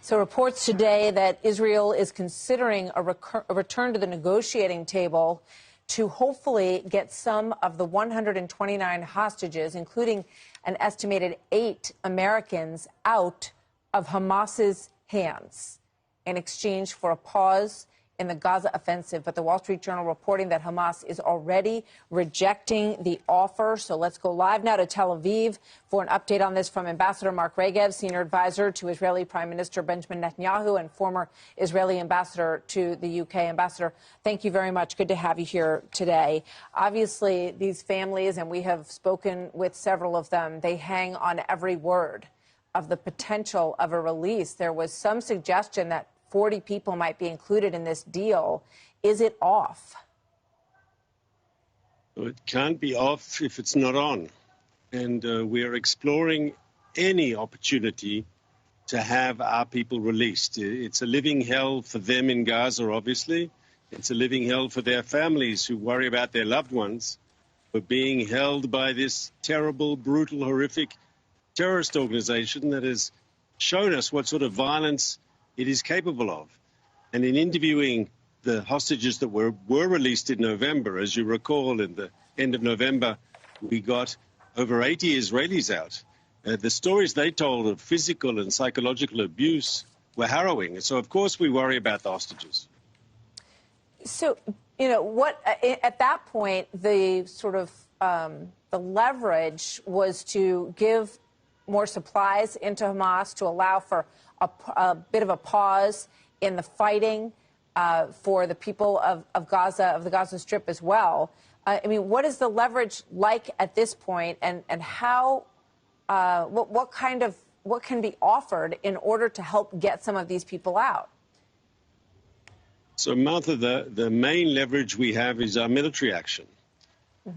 So reports today that Israel is considering a return to the negotiating table to hopefully get some of the 129 hostages, including an estimated 8 Americans, out of Hamas's hands in exchange for a pause in the Gaza offensive. But the Wall Street Journal reporting that Hamas is already rejecting the offer. So let's go live now to Tel Aviv for an update on this from Ambassador Mark Regev, senior advisor to Israeli Prime Minister Benjamin Netanyahu and former Israeli ambassador to the UK. Ambassador, thank you very much. Good to have you here today. Obviously, these families, and we have spoken with several of them, they hang on every word of the potential of a release. There was some suggestion that 40 people might be included in this deal. Is it off? It can't be off if it's not on. And we're exploring any opportunity to have our people released. It's a living hell for them in Gaza, obviously. It's a living hell for their families who worry about their loved ones, for being held by this terrible, brutal, horrific terrorist organization that has shown us what sort of violence it is capable of. And in interviewing the hostages that were released in November, as you recall, in the end of November, we got over 80 Israelis out. The stories they told of physical and psychological abuse were harrowing. So, of course, we worry about the hostages. So, you know, what at that point, the sort of the leverage was to give more supplies into Hamas to allow for a bit of a pause in the fighting for the people of Gaza, of the Gaza Strip as well. I mean, what is the leverage like at this point, and how, what can be offered in order to help get some of these people out? So, Martha, the main leverage we have is our military action,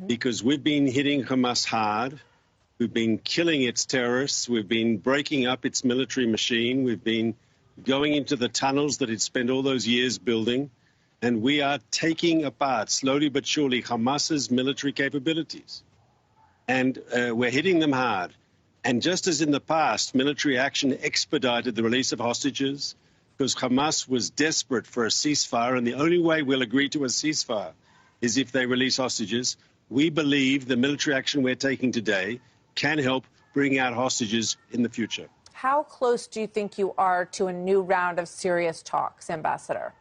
because we've been hitting Hamas hard. We've been killing its terrorists. We've been breaking up its military machine. We've been going into the tunnels that it spent all those years building. And we are taking apart, slowly but surely, Hamas's military capabilities. And we're hitting them hard. And just as in the past, military action expedited the release of hostages because Hamas was desperate for a ceasefire. And the only way we'll agree to a ceasefire is if they release hostages. We believe the military action we're taking today can help bring out hostages in the future. How close do you think you are to a new round of serious talks, Ambassador?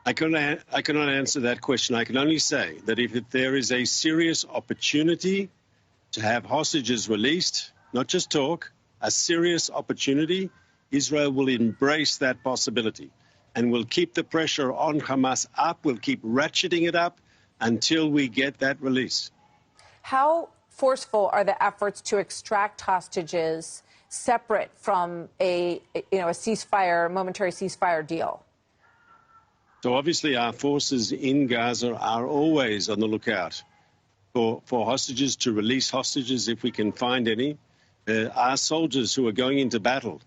I cannot answer that question. I can only say that if there is a serious opportunity to have hostages released, not just talk, a serious opportunity, Israel will embrace that possibility and will keep the pressure on Hamas up. We'll keep ratcheting it up until we get that release. How forceful are the efforts to extract hostages separate from a ceasefire, momentary ceasefire deal? So obviously our forces in Gaza are always on the lookout for hostages, to release hostages if we can find any. Our soldiers who are going into battle,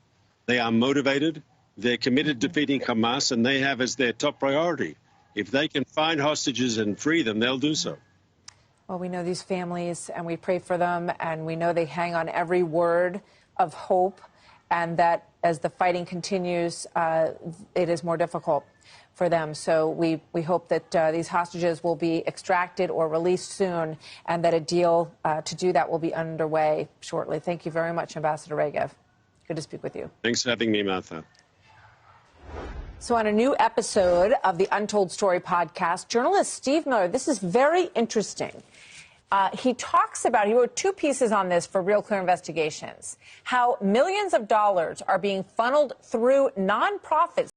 they are motivated, they're committed to defeating Hamas, and they have as their top priority. If they can find hostages and free them, they'll do so. Well, we know these families, and we pray for them, and we know they hang on every word of hope, and that as the fighting continues, it is more difficult for them. So we hope that these hostages will be extracted or released soon, and that a deal to do that will be underway shortly. Thank you very much, Ambassador Regev. Good to speak with you. Thanks for having me, Martha. So on a new episode of the Untold Story podcast, journalist Steve Miller, this is very interesting. He talks about, he wrote 2 pieces on this for Real Clear Investigations, how millions of dollars are being funneled through nonprofits